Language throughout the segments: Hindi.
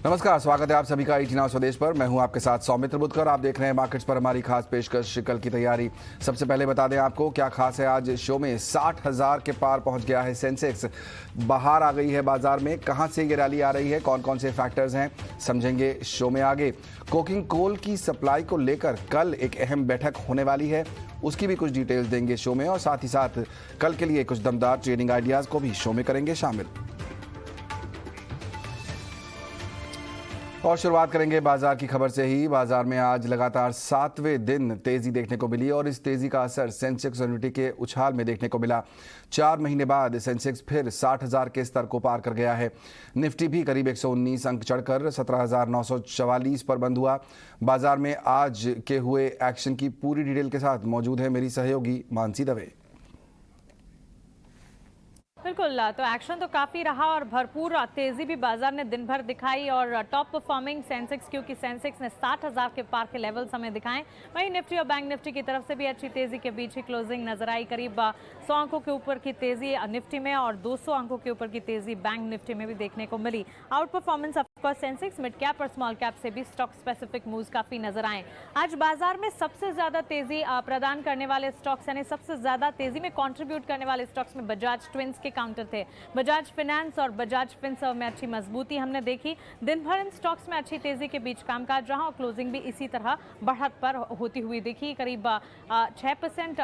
नमस्कार, स्वागत है आप सभी का ईटी नाउ स्वदेश पर। मैं हूं आपके साथ सौमित्र बुद्धकर। आप देख रहे हैं मार्केट्स पर हमारी खास पेशकश कल की तैयारी। सबसे पहले बता दें आपको क्या खास है आज शो में। 60,000 के पार पहुंच गया है सेंसेक्स। बाहर आ गई है बाजार में। कहां से ये रैली आ रही है, कौन कौन से फैक्टर्स हैं, समझेंगे शो में आगे। कोकिंग कोल की सप्लाई को लेकर कल एक अहम बैठक होने वाली है, उसकी भी कुछ डिटेल्स देंगे शो में। और साथ ही साथ कल के लिए कुछ दमदार ट्रेडिंग आइडियाज को भी शो में करेंगे शामिल। और शुरुआत करेंगे बाजार की खबर से ही। बाजार में आज लगातार 7वें दिन तेजी देखने को मिली और इस तेजी का असर सेंसेक्स और निफ्टी के उछाल में देखने को मिला। 4 महीने बाद सेंसेक्स फिर 60,000 के स्तर को पार कर गया है। निफ्टी भी करीब 119 अंक चढ़कर 17,944 पर बंद हुआ। बाजार में आज के हुए एक्शन की पूरी डिटेल के साथ मौजूद है मेरी सहयोगी मानसी दवे। बिल्कुल, तो एक्शन तो काफ़ी रहा और भरपूर तेज़ी भी बाजार ने दिन भर दिखाई। और टॉप परफॉर्मिंग सेंसेक्स, क्योंकि सेंसेक्स ने 60,000 के पार के लेवल्स हमें दिखाएं। वहीं निफ्टी और बैंक निफ्टी की तरफ से भी अच्छी तेज़ी के बीच ही क्लोजिंग नजर आई। करीब 100 अंकों के ऊपर की तेज़ी निफ्टी में और 200 अंकों के ऊपर की तेज़ी बैंक निफ्टी में भी देखने को मिली। Out performance of course sensex, mid cap और स्मॉल कैप से भी स्टॉक स्पेसिफिक मूव्स काफ़ी नजर आए। आज बाजार में सबसे ज़्यादा तेज़ी प्रदान करने वाले स्टॉक्स, यानी सबसे ज़्यादा तेज़ी में कॉन्ट्रीब्यूट करने वाले स्टॉक्स में बजाज ट्विंस के काउंटर थे। बजाज फाइनेंस और बजाज फिनसर्व में अच्छी मजबूती हमने देखी। दिन भर इन स्टॉक्स में अच्छी तेजी के बीच कामकाज रहा और क्लोजिंग भी इसी तरह बढ़त पर होती हुई दिखी। करीब 6%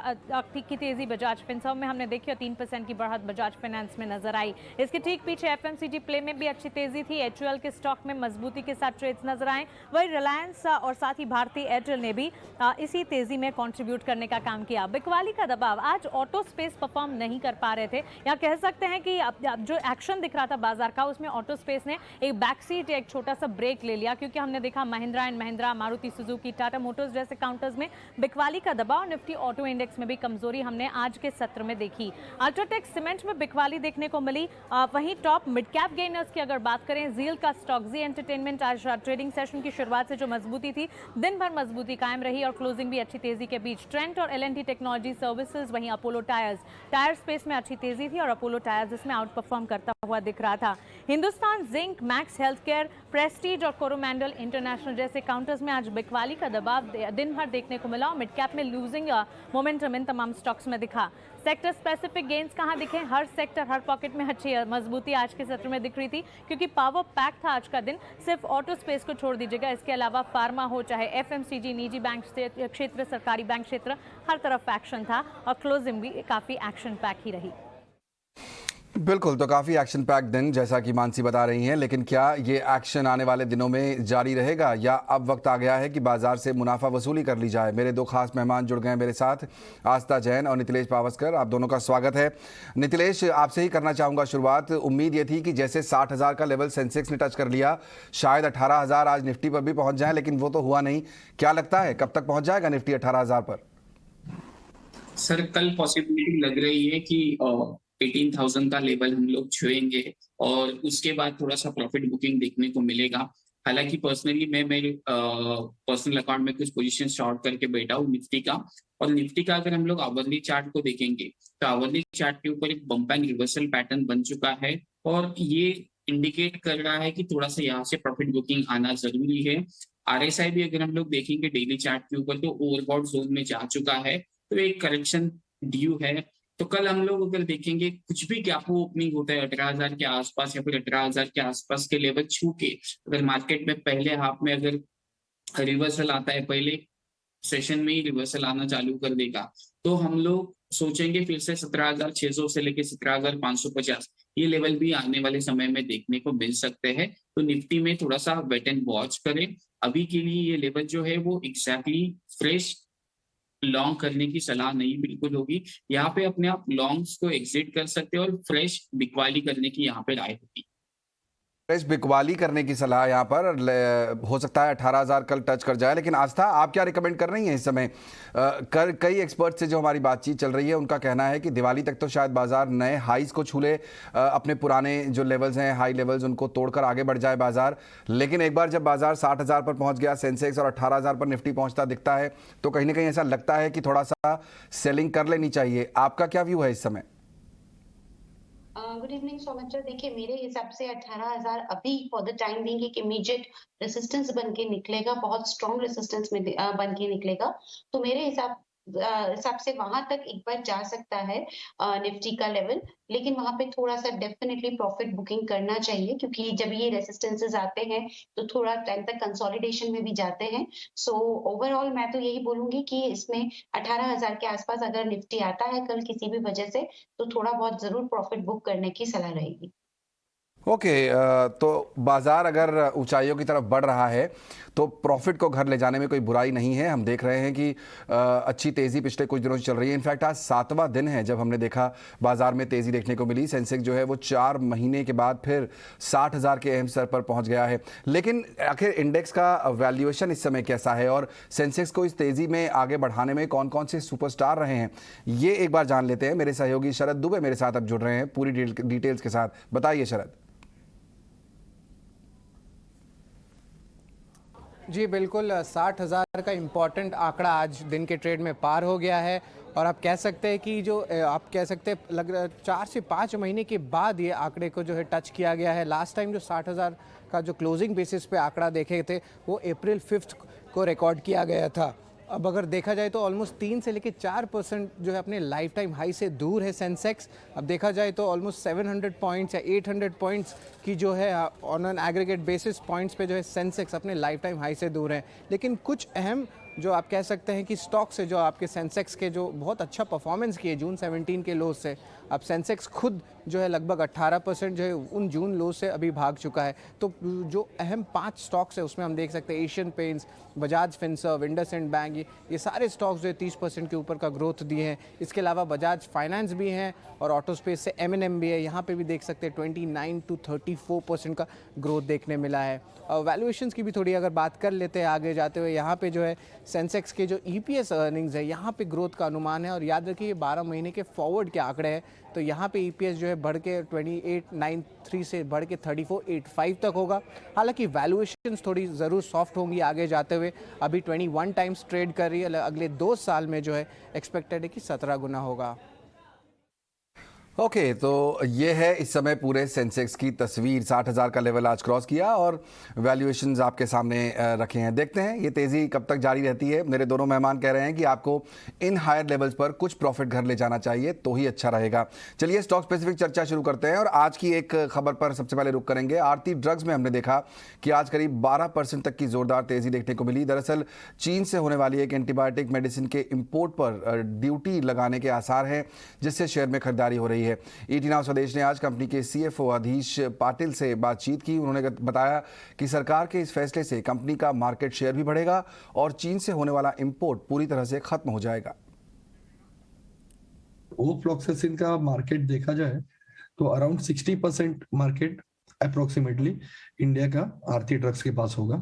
की तेजी बजाज फिनसर्व में हमने देखी और 3% की बढ़त बजाज फाइनेंस में नजर आई। इसके ठीक पीछे एफएमसीजी प्ले में भी अच्छी तेजी थी। एचयूएल के स्टॉक में मजबूती के साथ ट्रेड्स नजर आए। वही रिलायंस और साथ ही भारतीय एयरटेल ने भी इसी तेजी में कंट्रीब्यूट करने का काम किया। बिकवाली का दबाव, आज ऑटो स्पेस परफॉर्म नहीं कर पा रहे थे, या कह सकते हैं कि अब जो एक्शन दिख रहा था बाजार का उसमें ऑटो स्पेस ने एक बैक सीट, एक छोटा सा ब्रेक ले लिया, क्योंकि हमने देखा Mahindra and Mahindra, Maruti Suzuki, Tata Motors जैसे काउंटर्स में बिकवाली का दबाव। निफ्टी ऑटो इंडेक्स में भी कमजोरी हमने आज के सत्र में देखी। अल्ट्राटेक सीमेंट में बिकवाली देखने को मिली। वहीं टॉप मिड कैप गेनर्स की अगर बात करें, जील का स्टॉक, जी एंटरटेनमेंट, आज ट्रेडिंग सेशन की शुरुआत से जो मजबूती थी, दिन भर मजबूती कायम रही और क्लोजिंग भी अच्छी तेजी के बीच। ट्रेंट और एल&टी टेक्नोलॉजी सर्विसेज, वहीं अपोलो टायर्स, टायर स्पेस में अच्छी तेजी थी और अपोलो टायर्स इसमें आउट परफॉर्म करता हुआ दिख रहा था। Hindustan zinc, max health care, Prestige और कोरोमंडल इंटरनेशनल जैसे काउंटर्स में आज बिकवाली का दबाव दिन भर देखने को मिला और मिड कैप में लूजिंग मोमेंटम इन तमाम स्टॉक्स में दिखा। सेक्टर स्पेसिफिक गेन्स कहां दिखे? हर सेक्टर, हर पॉकेट में अच्छी मजबूती आज के सत्र में दिख रही थी, क्योंकि पावर पैक था आज का दिन। सिर्फ ऑटो स्पेस को छोड़ दीजिएगा, इसके अलावा फार्मा हो, चाहे एफएमसीजी, निजी बैंक क्षेत्र, सरकारी बैंक क्षेत्र, हर तरफ एक्शन था और क्लोजिंग भी काफी एक्शन पैक ही रही। बिल्कुल, तो काफ़ी एक्शन पैक दिन जैसा कि मानसी बता रही हैं, लेकिन क्या ये एक्शन आने वाले दिनों में जारी रहेगा या अब वक्त आ गया है कि बाजार से मुनाफा वसूली कर ली जाए? मेरे दो खास मेहमान जुड़ गए मेरे साथ, आस्था जैन और नितिलेश पावस्कर। आप दोनों का स्वागत है। नितिलेश, आपसे ही करना चाहूँगा शुरुआत। उम्मीद ये थी कि जैसे 60,000 का लेवल सेंसेक्स ने टच कर लिया, शायद 18,000 आज निफ्टी पर भी पहुँच जाए, लेकिन वो तो हुआ नहीं। क्या लगता है कब तक पहुँच जाएगा निफ्टी 18,000 पर? सर, कल पॉसिबिलिटी लग रही है कि 18,000 का लेवल हम लोग छुएंगे और उसके बाद थोड़ा सा प्रॉफिट बुकिंग देखने को मिलेगा। हालांकि पर्सनली मैं मेरे पर्सनल अकाउंट में कुछ पोजीशन शॉर्ट करके बैठा हूँ निफ्टी का। और निफ्टी का अगर हम लोग आवरली चार्ट को देखेंगे तो आवरली चार्ट के ऊपर एक बम्प एंड रिवर्सल पैटर्न बन चुका है और ये इंडिकेट कर रहा है कि थोड़ा सा यहाँ से प्रॉफिट बुकिंग आना जरूरी है। आरएसआई भी अगर हम लोग देखेंगे डेली चार्ट के ऊपर तो ओवरबॉट जोन में जा चुका है, तो एक करेक्शन ड्यू है। तो कल हम लोग अगर देखेंगे कुछ भी गैप ओपनिंग होता है 18,000 के आसपास या फिर 18,000 के आसपास के लेवल छू के, अगर मार्केट में पहले हाफ में अगर रिवर्सल आता है, पहले सेशन में ही रिवर्सल आना चालू कर देगा, तो हम लोग सोचेंगे फिर से 17,600 से लेके 17,550 ये लेवल भी आने वाले समय में देखने को मिल सकते हैं। तो निफ्टी में थोड़ा सा वेट एंड वॉच करें। अभी के लिए ये लेवल जो है वो एग्जैक्टली फ्रेश लॉन्ग करने की सलाह नहीं बिल्कुल होगी। यहाँ पे अपने आप लॉन्ग्स को एग्जिट कर सकते हैं और फ्रेश बिकवाली करने की यहाँ पे राय होगी। फ्रेश बिकवाली करने की सलाह यहाँ पर हो सकता है 18,000 कल टच कर जाए। लेकिन आस्था, आप क्या रिकमेंड कर रही हैं इस समय? कई एक्सपर्ट से जो हमारी बातचीत चल रही है उनका कहना है कि दिवाली तक तो शायद बाजार नए हाईज को छू ले, अपने पुराने जो लेवल्स हैं, हाई लेवल्स, उनको तोड़कर आगे बढ़ जाए बाजार। लेकिन एक बार जब बाजार 60,000 पर पहुंच गया सेंसेक्स और 18,000 पर निफ्टी पहुंचता दिखता है, तो कहीं ना कहीं ऐसा लगता है कि थोड़ा सा सेलिंग कर लेनी चाहिए। आपका क्या व्यू है इस समय? Good evening Soumitra. देखिए, मेरे हिसाब से 18,000 अभी फॉर द टाइम बीइंग एक इमीडिएट रेजिस्टेंस बन के निकलेगा, बहुत स्ट्रॉन्ग रेजिस्टेंस में बन के निकलेगा। तो मेरे हिसाब से वहां तक एक बार जा सकता है निफ्टी का लेवल, लेकिन वहां पे थोड़ा सा डेफिनेटली प्रॉफिट बुकिंग करना चाहिए, क्योंकि जब ये रेसिस्टेंसेस आते हैं तो थोड़ा टाइम तक कंसोलिडेशन में भी जाते हैं। सो ओवरऑल मैं तो यही बोलूंगी कि इसमें 18,000 के आसपास अगर निफ्टी आता है कल किसी भी वजह से, तो थोड़ा बहुत ज़रूर प्रॉफ़िट बुक करने की सलाह रहेगी। ओके, तो बाजार अगर ऊंचाइयों की तरफ बढ़ रहा है तो प्रॉफिट को घर ले जाने में कोई बुराई नहीं है। हम देख रहे हैं कि अच्छी तेजी पिछले कुछ दिनों से चल रही है। इनफैक्ट आज 7वां दिन है जब हमने देखा बाजार में तेजी देखने को मिली। सेंसेक्स जो है वो 4 महीने के बाद फिर 60,000 के अहम स्तर पर पहुंच गया है। लेकिन आखिर इंडेक्स का वैल्यूएशन इस समय कैसा है और सेंसेक्स को इस तेजी में आगे बढ़ाने में कौन कौन से सुपरस्टार रहे हैं, ये एक बार जान लेते हैं। मेरे सहयोगी शरद दुबे मेरे साथ अब जुड़ रहे हैं पूरी डिटेल्स के साथ। बताइए शरद। जी बिल्कुल, 60,000 का इम्पॉर्टेंट आंकड़ा आज दिन के ट्रेड में पार हो गया है। और आप कह सकते हैं कि जो आप कह सकते हैं लग 4 से 5 महीने के बाद ये आंकड़े को जो है टच किया गया है। लास्ट टाइम जो 60,000 का जो क्लोजिंग बेसिस पे आंकड़ा देखे थे वो अप्रैल 5 को रिकॉर्ड किया गया था। अब अगर देखा जाए तो ऑलमोस्ट 3 से लेकर 4% जो है अपने लाइफ टाइम हाई से दूर है सेंसेक्स। अब देखा जाए तो ऑलमोस्ट 700 पॉइंट्स या 800 पॉइंट्स की जो है on an aggregate basis points पे जो है सेंसेक्स अपने लाइफ टाइम हाई से दूर है। लेकिन कुछ अहम जो आप कह सकते हैं कि स्टॉक्स है जो आपके सेंसेक्स के जो बहुत अच्छा परफॉर्मेंस किए जून 17 के लो से, अब सेंसेक्स खुद जो है लगभग 18% जो है उन जून लो से अभी भाग चुका है। तो जो अहम 5 स्टॉक्स है उसमें हम देख सकते हैं Asian paints, Bajaj Finserv, IndusInd bank, ये सारे स्टॉक्स जो है 30% के ऊपर का ग्रोथ दिए हैं। इसके अलावा बजाज फाइनेंस भी हैं और ऑटो स्पेस से M&M भी है। यहाँ पे भी देख सकते हैं 29 to 34% का ग्रोथ देखने मिला है। और वैल्यूएशंस की भी थोड़ी अगर बात कर लेते हैं आगे जाते हुए, यहाँ पे जो है सेंसेक्स के जो EPS अर्निंग्स है यहाँ पे ग्रोथ का अनुमान है। और याद रखिए 12 महीने के फॉरवर्ड के आंकड़े हैं, तो यहाँ पे EPS जो है बढ़ के 2893 से बढ़ के 3485 तक होगा। हालांकि वैल्यूएशंस थोड़ी ज़रूर सॉफ्ट होंगी आगे जाते हुए। अभी 21 टाइम्स ट्रेड कर रही है, अगले 2 साल में जो है एक्सपेक्टेड है कि 17 गुना होगा। ओके, तो ये है इस समय पूरे सेंसेक्स की तस्वीर। 60,000 का लेवल आज क्रॉस किया और वैल्यूएशंस आपके सामने रखे हैं। देखते हैं ये तेज़ी कब तक जारी रहती है। मेरे दोनों मेहमान कह रहे हैं कि आपको इन हायर लेवल्स पर कुछ प्रॉफिट घर ले जाना चाहिए तो ही अच्छा रहेगा। चलिए स्टॉक स्पेसिफिक चर्चा शुरू करते हैं और आज की एक खबर पर सबसे पहले रुक करेंगे। आरती ड्रग्स में हमने देखा कि आज करीब 12% तक की जोरदार तेज़ी देखने को मिली। दरअसल चीन से होने वाली एक एंटीबायोटिक मेडिसिन के इम्पोर्ट पर ड्यूटी लगाने के आसार हैं, जिससे शेयर में खरीदारी हो रही है। ईटी नाउ स्वदेश ने आज कंपनी के CFO आधीश पाटिल से बातचीत की। उन्होंने बताया कि सरकार के इस फैसले से कंपनी का मार्केट शेयर भी बढ़ेगा और चीन से होने वाला इंपोर्ट पूरी तरह से खत्म हो जाएगा। ओफ्लॉक्सासिन का मार्केट देखा जाए तो अराउंड 60% मार्केट अप्रोक्सीमेटली इंडिया का आरती ड्रग्स के पास होगा,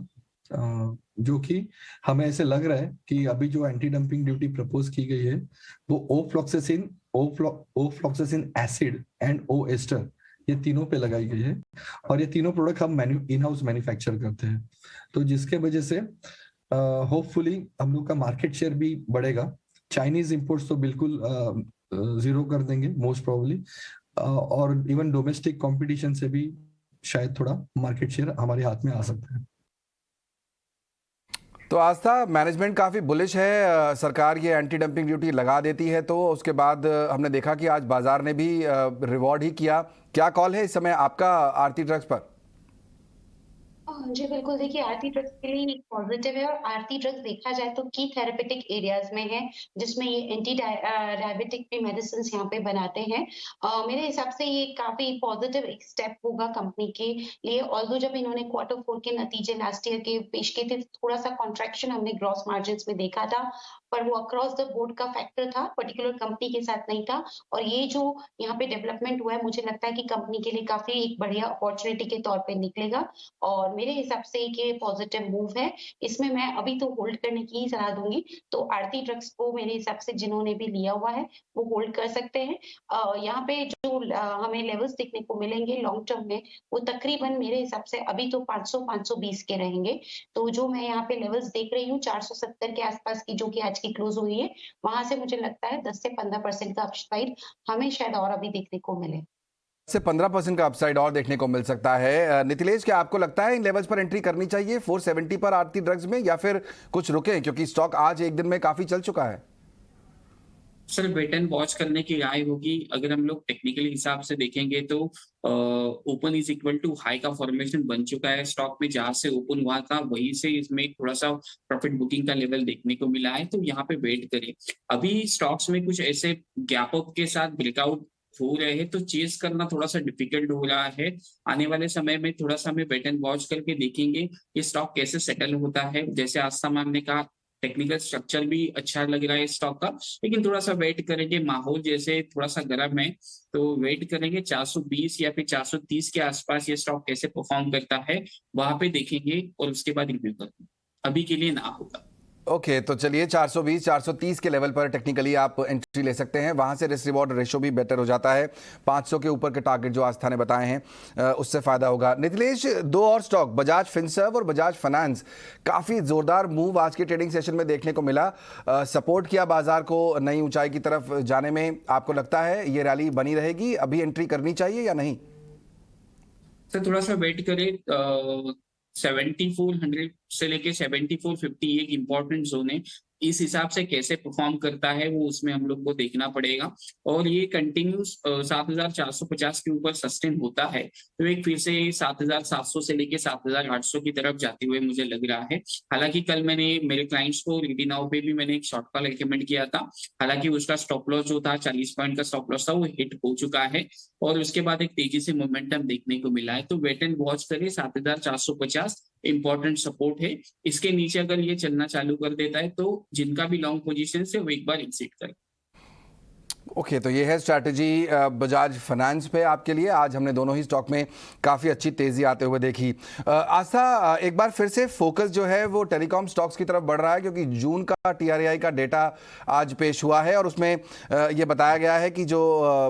जो कि हमें ऐसे लग रहा है कि अभी जो एंटी डंपिंग ड्यूटी प्रपोज की गई है वो ofloxacin acid and O ester ये तीनों पे लगाई गई है। और ये तीनों प्रोडक्ट हम इन हाउस मैन्युफैक्चर करते हैं, तो जिसके वजह से होपफुली हम लोग का मार्केट शेयर भी बढ़ेगा। चाइनीज इंपोर्ट्स तो बिल्कुल जीरो कर देंगे मोस्ट प्रोबेबली, और इवन डोमेस्टिक कंपटीशन से भी शायद थोड़ा मार्केट शेयर हमारे हाथ में आ सकता है। तो आस्था, मैनेजमेंट काफ़ी बुलिश है। सरकार ये एंटी डंपिंग ड्यूटी लगा देती है तो उसके बाद हमने देखा कि आज बाजार ने भी रिवॉर्ड ही किया। क्या कॉल है इस समय आपका आरती ड्रग्स पर? जी बिल्कुल, देखिए आरती ड्रग्स के लिए एक पॉजिटिव है, और आरती ड्रग्स देखा जाए तो की थेरेपेटिक एरियाज में है, जिसमें ये एंटी डायबिटिक भी मेडिसिन यहाँ पे बनाते हैं। मेरे हिसाब से ये काफी पॉजिटिव एक स्टेप होगा कंपनी के लिए। ऑल्दो जब इन्होंने Q4 के नतीजे लास्ट ईयर के पेश किए थे, थोड़ा सा कॉन्ट्रैक्शन हमने ग्रॉस मार्जिन में देखा था, पर वो अक्रॉस द बोर्ड का फैक्टर था, पर्टिकुलर कंपनी के साथ नहीं था। और ये जो यहाँ पे डेवलपमेंट हुआ है, मुझे लगता है कि कंपनी के लिए काफी एक बढ़िया अपॉर्चुनिटी के तौर पे निकलेगा, और मेरे हिसाब से ये पॉजिटिव मूव है। इसमें मैं अभी तो होल्ड करने की ही सलाह दूंगी। तो आरती ड्रग्स को मेरे हिसाब से जिन्होंने भी लिया हुआ है वो होल्ड कर सकते हैं। यहाँ पे जो हमें लेवल्स देखने को मिलेंगे लॉन्ग टर्म में, वो तकरीबन मेरे हिसाब से अभी तो 500-520 के रहेंगे। तो जो मैं यहाँ पे लेवल्स देख रही हूँ 470 के आसपास की, जो कि आज की क्लोज हुई है, वहां से मुझे लगता है 10 से 15% का अपसाइड हमें शायद और अभी देखने को मिले। से 15% का अपसाइड और देखने को मिल सकता है। नितिलेश, क्या आपको लगता है इन लेवल्स पर एंट्री करनी चाहिए 470 पर आरती ड्रग्स में, या फिर कुछ रुके, क्योंकि स्टॉक आज एक दिन में काफी चल चुका है? सर वेट एंड वॉच करने की राय होगी। अगर हम लोग टेक्निकली हिसाब से देखेंगे तो open is equal to high का फॉर्मेशन बन चुका है स्टॉक में। जहां से ओपन हुआ था वहीं से इसमें थोड़ा सा प्रॉफिट बुकिंग का लेवल देखने को मिला है, तो यहाँ पे वेट करें। अभी स्टॉक्स में कुछ ऐसे गैप अप के साथ ब्रेकआउट हो रहे हैं, तो चेस करना थोड़ा सा डिफिकल्ट हो रहा है। आने वाले समय में थोड़ा सा हमें वेट एंड वॉच करके देखेंगे ये स्टॉक कैसे सेटल होता है। जैसे आस्था मैम ने कहा, टेक्निकल स्ट्रक्चर भी अच्छा लग रहा है स्टॉक का, लेकिन थोड़ा सा वेट करेंगे। माहौल जैसे थोड़ा सा गर्म है, तो वेट करेंगे। 420 या फिर 430 के आसपास ये स्टॉक कैसे परफॉर्म करता है वहां पे देखेंगे और उसके बाद रिव्यू करेंगे। अभी के लिए ना होगा। ओके, तो चलिए 420 430 के लेवल पर टेक्निकली आप एंट्री ले सकते हैं। वहां से रिस्क रिवॉर्ड रेशो भी बेटर हो जाता है। 500 के ऊपर के टारगेट जो आस्था ने बताए हैं उससे फायदा होगा। नितिलेश, दो और स्टॉक बजाज फिनसर्व और बजाज फाइनेंस, काफी जोरदार मूव आज के ट्रेडिंग सेशन में देखने को मिला। सपोर्ट किया बाजार को नई ऊंचाई की तरफ जाने में। आपको लगता है ये रैली बनी रहेगी, अभी एंट्री करनी चाहिए या नहीं? सर थोड़ा सा वेट करें। 7400 से लेके 7450 एक इम्पोर्टेंट जोन है। इस हिसाब से कैसे परफॉर्म करता है वो उसमें हम लोग को देखना पड़ेगा। और ये कंटिन्यूस 7450 के ऊपर सस्टेन होता है तो एक फिर से 7700 से लेके 7800 की तरफ जाते हुए मुझे लग रहा है। हालांकि कल मैंने मेरे क्लाइंट्स को रेडी नाउ पे भी मैंने एक शॉर्ट कॉल रिकमेंड किया था। हालांकि उसका स्टॉप लॉस जो था 40 पॉइंट का स्टॉप लॉस था, वो हिट हो चुका है और उसके बाद एक तेजी से मोमेंटम देखने को मिला है। तो वेट एंड वॉच करिए। 7450 इंपॉर्टेंट सपोर्ट है। इसके नीचे अगर ये चलना चालू कर देता है तो जिनका भी लॉन्ग पोजीशन से वो एक बार एग्जिट करें। ओके, तो ये है स्ट्रैटेजी बजाज फाइनेंस पे आपके लिए। आज हमने दोनों ही स्टॉक में काफ़ी अच्छी तेज़ी आते हुए देखी। आस्था, एक बार फिर से फोकस जो है वो टेलीकॉम स्टॉक्स की तरफ बढ़ रहा है, क्योंकि जून का TRAI का डेटा आज पेश हुआ है और उसमें ये बताया गया है कि जो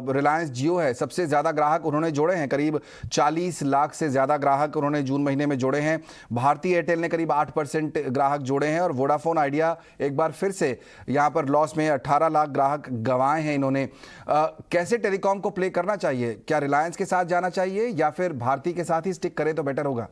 रिलायंस जियो है, सबसे ज़्यादा ग्राहक उन्होंने जोड़े हैं। करीब 40 लाख से ज़्यादा ग्राहक उन्होंने जून महीने में जोड़े हैं। भारती एयरटेल ने करीब 8% ग्राहक जोड़े हैं और वोडाफोन आइडिया एक बार फिर से यहाँ पर लॉस में 18 लाख ग्राहक गंवाए हैं इन्होंने। कैसे टेलीकॉम को प्ले करना चाहिए? क्या रिलायंस के साथ जाना चाहिए या फिर भारती के साथ ही स्टिक करें तो बेटर होगा?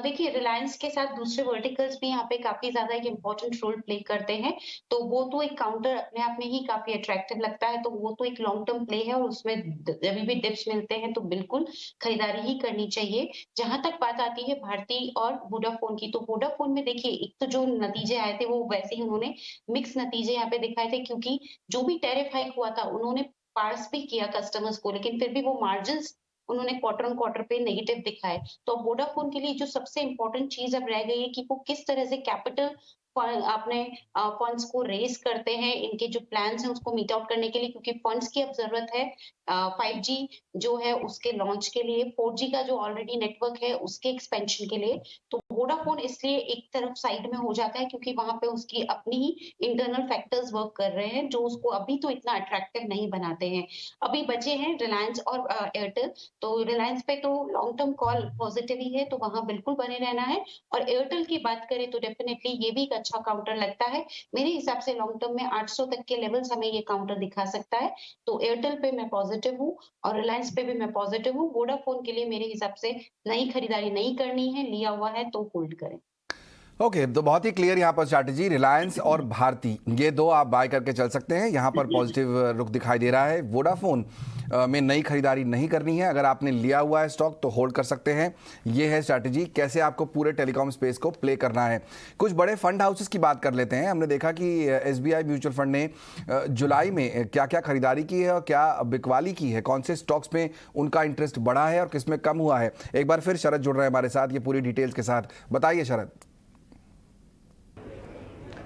देखिए, रिलायंस के साथ दूसरे वर्टिकल्स भी यहाँ पे काफी ज्यादा एक इम्पोर्टेंट रोल प्ले करते हैं, तो वो तो एक काउंटर अपने आप में ही काफी अट्रैक्टिव लगता है। तो वो तो एक लॉन्ग टर्म प्ले है और उसमें जब भी डिप्स मिलते हैं तो बिल्कुल खरीदारी ही करनी चाहिए। जहां तक बात आती है भारती और वोडाफोन की, तो वोडाफोन में देखिए, एक तो जो नतीजे आए थे वो वैसे ही उन्होंने मिक्स नतीजे यहाँ पे दिखाए थे, क्योंकि जो भी टैरिफ हाइक हुआ था उन्होंने पास भी किया कस्टमर्स को, लेकिन फिर भी वो मार्जिन उन्होंने क्वार्टर ऑन क्वार्टर पे नेगेटिव दिखाए। तो वोडाफोन के लिए जो सबसे इम्पोर्टेंट चीज अब रह गई है कि वो किस तरह से कैपिटल अपने फंड्स को रेज करते हैं, इनके जो प्लान्स हैं उसको मीट आउट करने के लिए, क्योंकि फंड्स की अब जरूरत है 5G जो है उसके लॉन्च के लिए, 4G का जो ऑलरेडी नेटवर्क है उसके एक्सपेंशन के लिए। तो वोडाफोन इसलिए एक तरफ साइड में हो जाता है क्योंकि वहां पे उसकी अपनी ही इंटरनल फैक्टर्स वर्क कर रहे हैं जो उसको अभी तो इतना अट्रैक्टिव नहीं बनाते हैं। अभी बचे हैं रिलायंस और एयरटेल। तो रिलायंस पे तो लॉन्ग टर्म कॉल पॉजिटिव ही है, तो वहां बिल्कुल बने रहना है। और एयरटेल की बात करें तो डेफिनेटली ये भी एक अच्छा काउंटर लगता है। मेरे हिसाब से लॉन्ग टर्म में 800 तक के लेवल्स हमें ये काउंटर दिखा सकता है। तो एयरटेल पे मैं पॉजिटिव हूँ और रिलायंस पे भी मैं पॉजिटिव हूँ। वोडाफोन के लिए मेरे हिसाब से नई खरीदारी नहीं करनी है, लिया हुआ है तो होल्ड करें। ओके, तो बहुत ही क्लियर यहाँ पर स्ट्रैटेजी। रिलायंस और भारती, ये दो आप बाय करके चल सकते हैं। यहाँ पर पॉजिटिव रुख दिखाई दे रहा है। वोडाफोन में नई खरीदारी नहीं करनी है। अगर आपने लिया हुआ है स्टॉक तो होल्ड कर सकते हैं। ये है स्ट्रैटेजी, कैसे आपको पूरे टेलीकॉम स्पेस को प्ले करना है। कुछ बड़े फंड हाउसेस की बात कर लेते हैं। हमने देखा कि SBI म्यूचुअल फंड ने जुलाई में क्या क्या खरीदारी की है और क्या बिकवाली की है, कौन से स्टॉक्स में उनका इंटरेस्ट बढ़ा है और किस में कम हुआ है। एक बार फिर शरद जुड़ रहे हैं हमारे साथ ये पूरी डिटेल्स के साथ। बताइए शरद।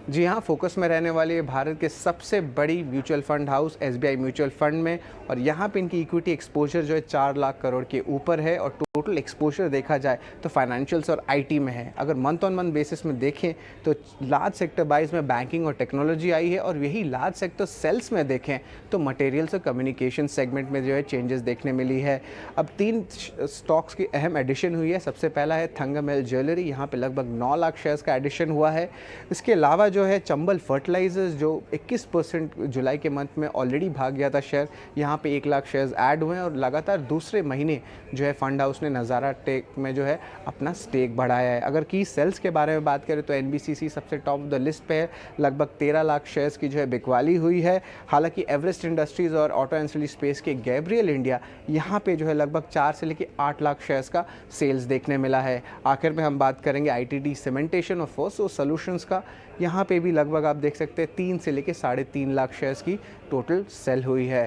जी हाँ, फोकस में रहने वाली भारत के सबसे बड़ी mutual fund house SBI mutual fund में, और यहाँ पे इनकी इक्विटी एक्सपोजर जो है 4 लाख करोड़ के ऊपर है और टोटल एक्सपोजर देखा जाए तो फाइनेंशियल्स और IT में है। अगर मंथ ऑन मंथ बेसिस में देखें तो लार्ज सेक्टर बाइज में बैंकिंग और टेक्नोलॉजी आई है, और यही लार्ज सेक्टर सेल्स में देखें तो मटेरियल्स और कम्युनिकेशन सेगमेंट में जो है चेंजेस देखने मिली है। अब 3 स्टॉक्स की अहम एडिशन हुई है। सबसे पहला है थंगम हिल ज्वेलरी, यहाँ पे लगभग 9 लाख शेयर्स का एडिशन हुआ है। इसके अलावा जो है चंबल फर्टिलाइजर्स जो 21% जुलाई के मंथ में ऑलरेडी भाग गया था शेयर, यहाँ पे 1 लाख शेयर्स ऐड हुए हैं और लगातार दूसरे महीने जो है फंड हाउस ने नज़ारा टेक में जो है अपना स्टेक बढ़ाया है। अगर की सेल्स के बारे में बात करें तो NBCC सबसे टॉप ऑफ द लिस्ट पे है, लगभग 13 लाख शेयर्स की जो है बिकवाली हुई है। हालांकि एवरेस्ट इंडस्ट्रीज़ और ऑटो एंसिलरी स्पेस के गैब्रियल इंडिया यहाँ पे जो है लगभग 4 से लेकर 8 लाख शेयर्स का सेल्स देखने मिला है। आखिर में हम बात करेंगे ITD सीमेंटेशन और फोर्सो सॉल्यूशंस का, यहाँ पे भी लगभग आप देख सकते हैं 3 से लेकर 3.5 लाख शेयर्स की टोटल सेल हुई है।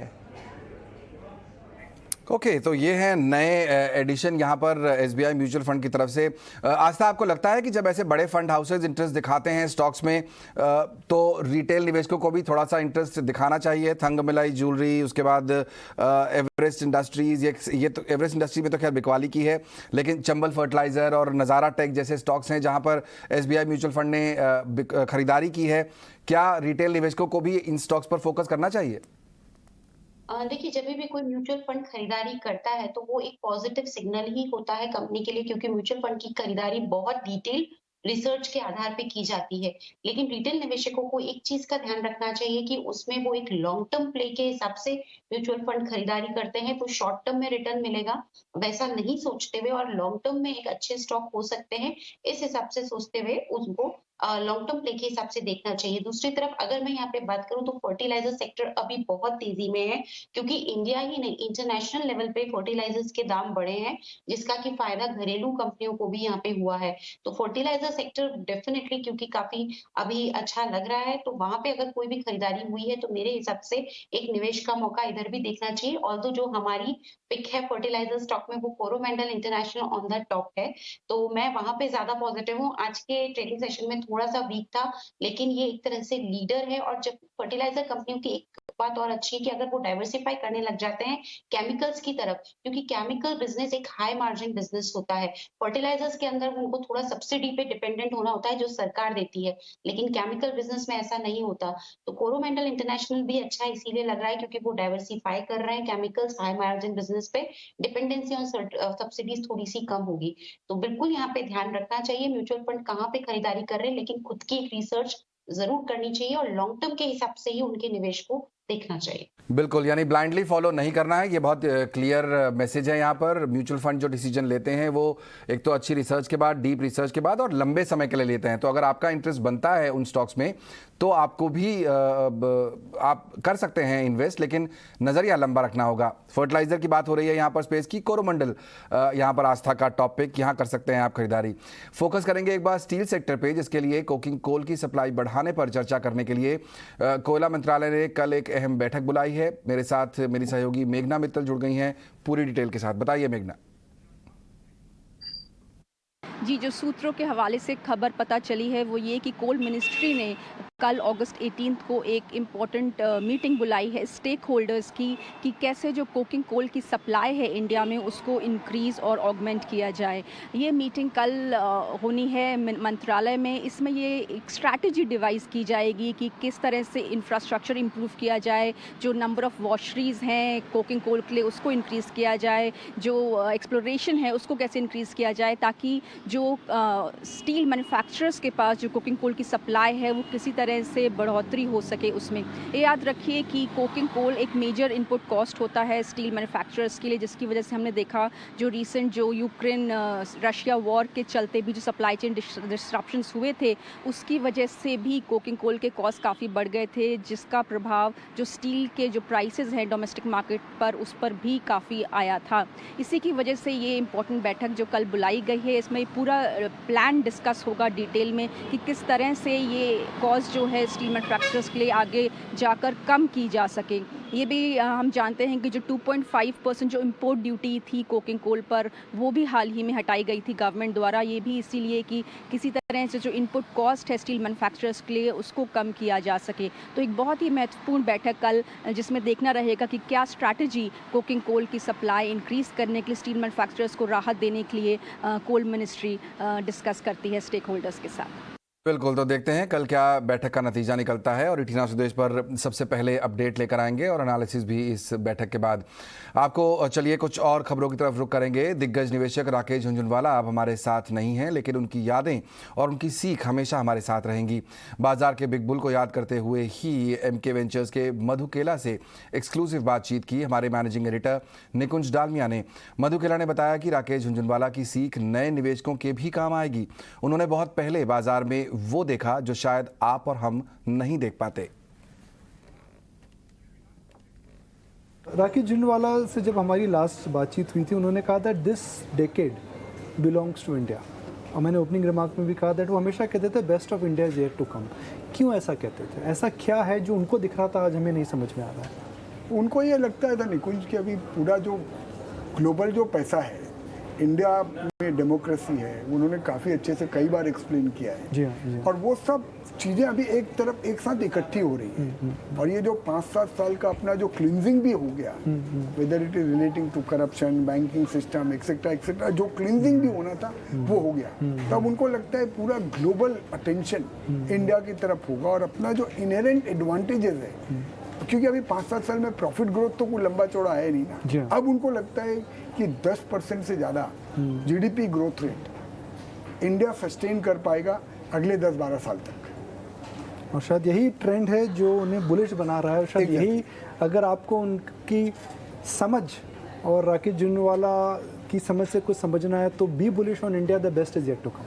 ओके, तो ये हैं नए एडिशन यहाँ पर SBI म्यूचुअल फंड की तरफ से। आस्था, आपको लगता है कि जब ऐसे बड़े फंड हाउसेज इंटरेस्ट दिखाते हैं स्टॉक्स में तो रिटेल निवेशकों को भी थोड़ा सा इंटरेस्ट दिखाना चाहिए? थंगमिलाई ज्वेलरी, उसके बाद एवरेस्ट इंडस्ट्रीज, ये तो एवरेस्ट इंडस्ट्री में तो खैर बिकवाली की है, लेकिन चंबल फर्टिलाइजर और नज़ारा टेक जैसे स्टॉक्स हैं जहाँ पर SBI म्यूचुअल फंड ने खरीदारी की है, क्या रिटेल निवेशकों को भी इन स्टॉक्स पर फोकस करना चाहिए? देखिए, जब भी कोई म्यूचुअल फंड खरीदारी करता है तो वो एक पॉजिटिव सिग्नल ही होता है कंपनी के लिए, क्योंकि म्यूचुअल फंड की खरीदारी बहुत डिटेल रिसर्च के आधार पे की जाती है। लेकिन रिटेल निवेशकों को एक चीज का ध्यान रखना चाहिए कि उसमें वो एक लॉन्ग टर्म प्ले के हिसाब से म्यूचुअल फंड खरीदारी करते हैं तो शॉर्ट टर्म में रिटर्न मिलेगा, वैसा नहीं सोचते हुए, और लॉन्ग टर्म में एक अच्छे स्टॉक हो सकते हैं इस हिसाब से सोचते हुए उसको लॉन्ग टर्म प्ले के हिसाब से देखना चाहिए। दूसरी तरफ अगर मैं यहाँ पे बात करूँ तो फर्टिलाइजर सेक्टर अभी बहुत तेजी में है, क्योंकि इंडिया ही नहीं इंटरनेशनल लेवल पे फर्टिलाइजर्स के दाम बढ़े हैं, जिसका कि फायदा घरेलू कंपनियों को भी यहाँ पे हुआ है। तो फर्टिलाइजर सेक्टर डेफिनेटली क्योंकि काफी अभी अच्छा लग रहा है, तो वहां पे अगर कोई भी खरीदारी हुई है तो मेरे हिसाब से एक निवेश का मौका इधर भी देखना चाहिए। ऑल्दो जो हमारी पिक है फर्टिलाइजर स्टॉक में वो Coromandel international on the top है, तो मैं वहां पे ज्यादा पॉजिटिव हूँ। आज के ट्रेडिंग सेशन में थोड़ा सा वीक था, लेकिन ये एक तरह से लीडर है। और जब फर्टिलाइजर कंपनियों की एक बात और अच्छी है कि अगर वो डाइवर्सिफाई करने लग जाते हैं केमिकल्स की तरफ, क्योंकि केमिकल बिजनेस एक हाई मार्जिन बिजनेस होता है। फर्टिलाइजर्स के अंदर उनको थोड़ा सब्सिडी पे डिपेंडेंट होना होता है जो सरकार देती है, लेकिन केमिकल बिजनेस में ऐसा नहीं होता। तो कोरोमंडल इंटरनेशनल भी अच्छा इसीलिए लग रहा है क्योंकि वो डाइवर्सिफाई कर रहे हैं केमिकल्स, हाई मार्जिन बिजनेस पे डिपेंडेंसी ऑन सब्सिडीज थोड़ी सी कम होगी। तो बिल्कुल यहाँ पे ध्यान रखना चाहिए म्यूचुअल फंड कहाँ पे खरीदारी कर रहे हैं, लेकिन खुद की एक रिसर्च जरूर करनी चाहिए और लॉन्ग टर्म के हिसाब से ही उनके निवेश को देखना चाहिए। बिल्कुल, यानी ब्लाइंडली फॉलो नहीं करना है, ये बहुत क्लियर मैसेज है यहाँ पर। म्यूचुअल फंड जो डिसीजन लेते हैं वो एक तो अच्छी रिसर्च के बाद, डीप रिसर्च के बाद और लंबे समय के लिए लेते हैं। तो अगर आपका इंटरेस्ट बनता है उन स्टॉक्स में तो आपको भी आप कर सकते हैं इन्वेस्ट, लेकिन नज़रिया लंबा रखना होगा। फर्टिलाइजर की बात हो रही है यहाँ पर स्पेस की, कोरोमंडल यहाँ पर आस्था का टॉपिक, यहाँ कर सकते हैं आप खरीदारी। फोकस करेंगे एक बार स्टील सेक्टर पे, जिसके लिए कोकिंग कोल की सप्लाई बढ़ाने पर चर्चा करने के लिए कोयला मंत्रालय ने कल एक अहम बैठक बुलाई है। मेरे साथ मेरी सहयोगी मेघना मित्तल जुड़ गई हैं पूरी डिटेल के साथ। बताइए मेघना। जी, जो सूत्रों के हवाले से खबर पता चली है वो ये कि कोल मिनिस्ट्री ने कल अगस्त 18 को एक इम्पॉर्टेंट मीटिंग बुलाई है स्टेक होल्डर्स की कि कैसे जो कोकिंग कोल की सप्लाई है इंडिया में उसको इंक्रीज़ और ऑगमेंट किया जाए। ये मीटिंग कल होनी है मंत्रालय में। इसमें ये एक स्ट्रैटेजी डिवाइस की जाएगी कि किस तरह से इंफ्रास्ट्रक्चर इम्प्रूव किया जाए, जो नंबर ऑफ़ वॉशरीज़ हैं कोकिंग कोल के लिए उसको इंक्रीज़ किया जाए, जो एक्सप्लोरेशन है उसको कैसे इंक्रीज़ किया जाए, ताकि जो स्टील मैन्युफैक्चरर्स के पास जो कोकिंग कोल की सप्लाई है वो किसी तरह से बढ़ोतरी हो सके उसमें। ये याद रखिए कि कोकिंग कोल एक मेजर इनपुट कॉस्ट होता है स्टील मैन्युफैक्चरर्स के लिए, जिसकी वजह से हमने देखा जो रीसेंट जो यूक्रेन रशिया वॉर के चलते भी जो सप्लाई चेन डिस्ट्रप्शंस हुए थे उसकी वजह से भी कोकिंग कोल के कॉस्ट काफ़ी बढ़ गए थे, जिसका प्रभाव जो स्टील के जो प्राइसेस हैं डोमेस्टिक मार्केट पर उस पर भी काफ़ी आया था। इसी की वजह से ये इम्पोर्टेंट बैठक जो कल बुलाई गई है इसमें पूरा प्लान डिस्कस होगा डिटेल में कि किस तरह से ये कॉस्ट जो है स्टील मैन्युफैक्चरर्स के लिए आगे जाकर कम की जा सके। ये भी हम जानते हैं कि जो 2.5% जो इंपोर्ट ड्यूटी थी कोकिंग कोल पर वो भी हाल ही में हटाई गई थी गवर्नमेंट द्वारा, ये भी इसीलिए कि किसी तरह से जो इनपुट कॉस्ट है स्टील मैन्युफैक्चरर्स के लिए उसको कम किया जा सके। तो एक बहुत ही महत्वपूर्ण बैठक कल जिसमें देखना रहेगा कि क्या स्ट्रैटेजी कोकिंग कोल की सप्लाई इंक्रीज़ करने के लिए स्टील मैन्युफैक्चरर्स को राहत देने के लिए कोल मिनिस्ट्री डिस्कस करती है स्टेक होल्डर्स के साथ। बिल्कुल, तो देखते हैं कल क्या बैठक का नतीजा निकलता है और इटिना स्वदेश पर सबसे पहले अपडेट लेकर आएंगे और एनालिसिस भी इस बैठक के बाद आपको। चलिए कुछ और खबरों की तरफ रुख करेंगे। दिग्गज निवेशक राकेश झुनझुनवाला अब हमारे साथ नहीं हैं, लेकिन उनकी यादें और उनकी सीख हमेशा हमारे साथ रहेंगी। बाजार के बिग बुल को याद करते हुए ही एमके वेंचर्स के मधु केला से एक्सक्लूसिव बातचीत की हमारे मैनेजिंग एडिटर निकुंज डालमिया ने। मधु केला ने बताया कि राकेश झुनझुनवाला की सीख नए निवेशकों के भी काम आएगी। उन्होंने बहुत पहले बाजार में वो देखा जो शायद आप और हम नहीं देख पाते। राकेश झुनझुनवाला से जब हमारी लास्ट बातचीत हुई थी, उन्होंने कहा था this decade belongs to India, और मैंने ओपनिंग रिमार्क में भी कहा था वो हमेशा कहते थे best of India is yet to come. क्यों ऐसा कहते थे? ऐसा क्या है जो उनको दिख रहा था आज हमें नहीं समझ में आ रहा है? उनको ये लगता था निकुंज कि अभी पूरा जो ग्लोबल जो पैसा है, इंडिया में डेमोक्रेसी है, उन्होंने काफ़ी अच्छे से कई बार एक्सप्लेन किया है। जी हाँ। और वो सब चीज़ें अभी एक तरफ एक साथ इकट्ठी हो रही है। और ये जो 5-7 साल का अपना जो क्लिनजिंग भी हो गया, whether it is relating to corruption, banking system etcetera etcetera, जो क्लिनजिंग भी होना था वो हो गया। तब उनको लगता है पूरा ग्लोबल अटेंशन इंडिया की तरफ होगा और अपना जो इनहेरेंट एडवांटेजेस है, क्योंकि अभी 5-7 साल में प्रॉफिट ग्रोथ तो कोई लंबा चौड़ा है नहीं ना। अब उनको लगता है कि 10% से ज़्यादा GDP growth rate India sustain कर पाएगा अगले 10-12 साल तक। और शायद यही ट्रेंड है जो उन्हें बुलिश बना रहा है। और शायद यही, अगर आपको उनकी समझ और राकेश झुनझुनवाला की समझ से कुछ समझना है तो be bullish on India, the best is yet to come.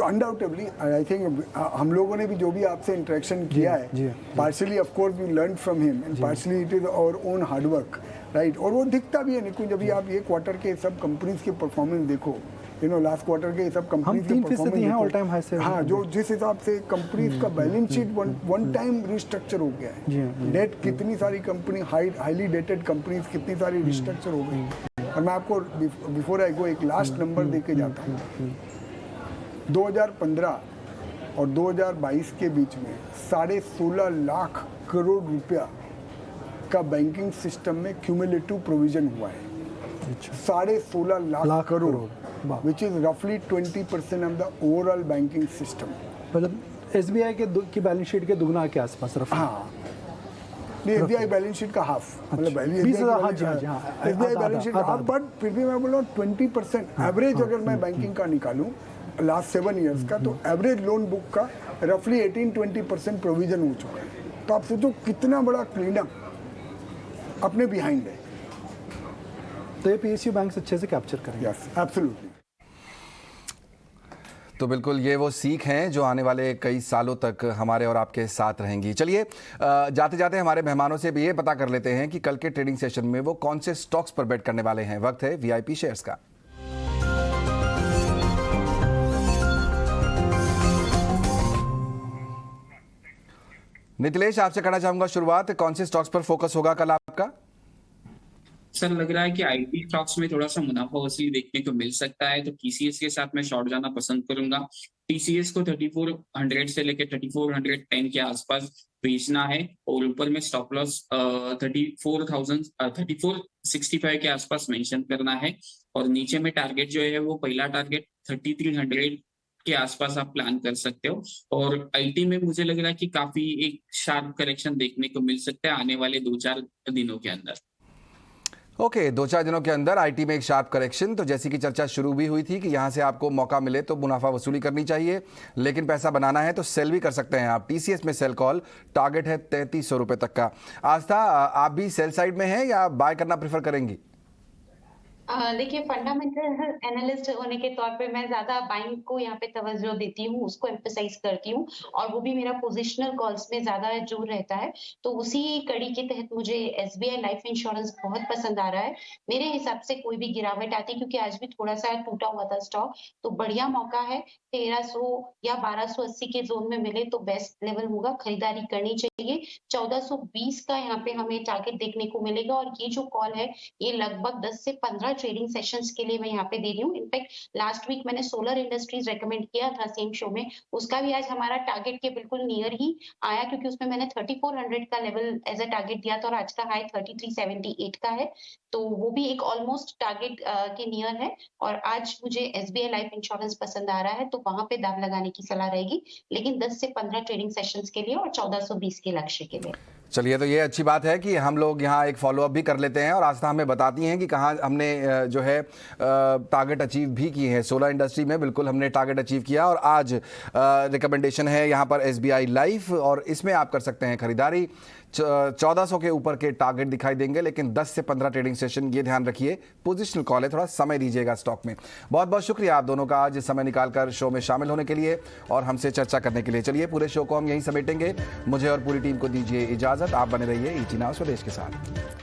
Undoubtedly I think हम लोगों ने भी जो भी आपसे इंटरेक्शन किया है, partially of course we learn from him and partially it is our own hard work, right. और वो दिखता भी है निकुंज, अभी आप ये क्वार्टर के सब कंपनीज के परफॉर्मेंस देखो, लास्ट क्वार्टर के सब कंपनीज के परफॉर्मेंस ऑल टाइम हाई से। हाँ, जो जिस हिसाब से कंपनीज का balance sheet one time restructure हो गया है, डेट कितनी सारी कंपनी हाईली डेटेड कंपनीज कितनी सारी रिस्ट्रक्चर हो गई। और मैं आपको बिफोर आई गो एक लास्ट नंबर दे के जाता हूँ। 2015 और 2022 के बीच में 16.5 लाख करोड़ रुपया का बैंकिंग सिस्टम में क्यूमुलेटिव प्रोविजन हुआ है। 16.5 लाख करोड़, विच इज रफली 20% of the overall banking system. मतलब एसबीआई की बैलेंस शीट के दुगना के आसपास। हाँ, नहीं, एसबीआई बैलेंस शीट का हाफ, मतलब एसबीआई बैलेंस शीट का हाफ, बट फिर भी मैं बोल रहा हूँ 20% एवरेज अगर मैं बैंकिंग का निकालूं लास्ट 7 ईयर्स का, तो एवरेज लोन बुक का रफली 18-20% प्रोविजन हो चुका है। तो आप सोचो कितना बड़ा क्लीन अप अपने बिहाइंड है। तो ये पीएसयू बैंक अच्छे से कैप्चर करेंगे। Yes, absolutely. तो बिल्कुल ये वो सीख हैं जो आने वाले कई सालों तक हमारे और आपके साथ रहेंगी। चलिए जाते जाते हमारे मेहमानों से भी ये पता कर लेते हैं कि कल के ट्रेडिंग सेशन में वो कौन से स्टॉक्स पर बेट करने वाले हैं। वक्त है वीआईपी शेयर्स का। नितिलेश, आपसे करना चाहूंगा शुरुआत, कौन से स्टॉक्स पर फोकस होगा कल आपका? सर लग रहा है कि आईटी स्टॉक्स में थोड़ा सा मुनाफा वसूली देखने को मिल सकता है, तो टीसीएस के साथ मैं शॉर्ट जाना पसंद करूंगा। टीसीएस को 3400 से लेकर 3410 के आसपास बेचना है और ऊपर में स्टॉप लॉस 3465 के आसपास मेंशन करना है। और नीचे में टारगेट जो है वो पहला टारगेट 3300 के आसपास आप प्लान कर सकते हो। और आईटी में मुझे लग रहा है कि काफी एक शार्प करेक्शन देखने को मिल सकता है आने वाले 2-4 दिनों के अंदर। ओके, 2-4 दिनों के अंदर आईटी में एक शार्प करेक्शन। तो जैसी कि चर्चा शुरू भी हुई थी कि यहां से आपको मौका मिले तो मुनाफा वसूली करनी चाहिए, लेकिन पैसा बनाना है तो सेल भी कर सकते हैं आप। टीसीएस में सेल कॉल टारगेट है 3300 रुपए तक का। आस्था, आप भी सेल साइड में हैं या बाय करना प्रेफर करेंगी? देखिए, फंडामेंटल एनालिस्ट होने के तौर पे मैं ज्यादा बाइंग को यहाँ पे तवज्जो देती हूँ, उसको एम्फसाइज करती हूँ, और वो भी मेरा पोजिशनल कॉल्स में ज्यादा जोर रहता है। तो उसी कड़ी के तहत मुझे एसबीआई लाइफ इंश्योरेंस बहुत पसंद आ रहा है। मेरे हिसाब से कोई भी गिरावट आती, क्योंकि आज भी थोड़ा सा टूटा हुआ था स्टॉक, तो बढ़िया मौका है। 1300 या 1280 के जोन में मिले तो बेस्ट लेवल होगा, खरीदारी करनी चाहिए। 1420 का यहाँ पे हमें टारगेट देखने को मिलेगा, और ये जो कॉल है ये लगभग 10 से 15 ट्रेडिंग सेशंस के लिए मैं यहाँ पे दे रही हूँ। इनफैक्ट लास्ट वीक मैंने सोलर इंडस्ट्रीज रेकमेंड किया था सेम शो में, उसका भी आज हमारा टारगेट के बिल्कुल नियर ही आया, क्योंकि उसमें मैंने 3400 का लेवल एज अ टारगेट दिया था और आज का हाई 3378 का है, तो वो भी एक ऑलमोस्ट टारगेट के नियर है। और आज मुझे SBI लाइफ इंश्योरेंस पसंद आ रहा है, तो वहां पे दाव लगाने की सलाह रहेगी, लेकिन 10 से 15 ट्रेडिंग सेशंस के लिए और 1420 के लक्ष्य के लिए। चलिए, तो ये अच्छी बात है कि हम लोग यहाँ एक फॉलोअप भी कर लेते हैं और आस्था हमें बताती हैं कि कहाँ हमने जो है टारगेट अचीव भी किए हैं। सोलर इंडस्ट्री में बिल्कुल हमने टारगेट अचीव किया और आज रिकमेंडेशन है यहाँ पर SBI लाइफ, और इसमें आप कर सकते हैं खरीदारी। 1400 के ऊपर के टारगेट दिखाई देंगे, लेकिन 10 से 15 ट्रेडिंग सेशन, ये ध्यान रखिए, पोजिशनल कॉल है, थोड़ा समय दीजिएगा स्टॉक में। बहुत बहुत शुक्रिया आप दोनों का आज समय निकालकर शो में शामिल होने के लिए और हमसे चर्चा करने के लिए। चलिए, पूरे शो को हम यहीं समेटेंगे। मुझे और पूरी टीम को दीजिए इजाजत। आप बने रहिए ET Now स्वदेश के साथ।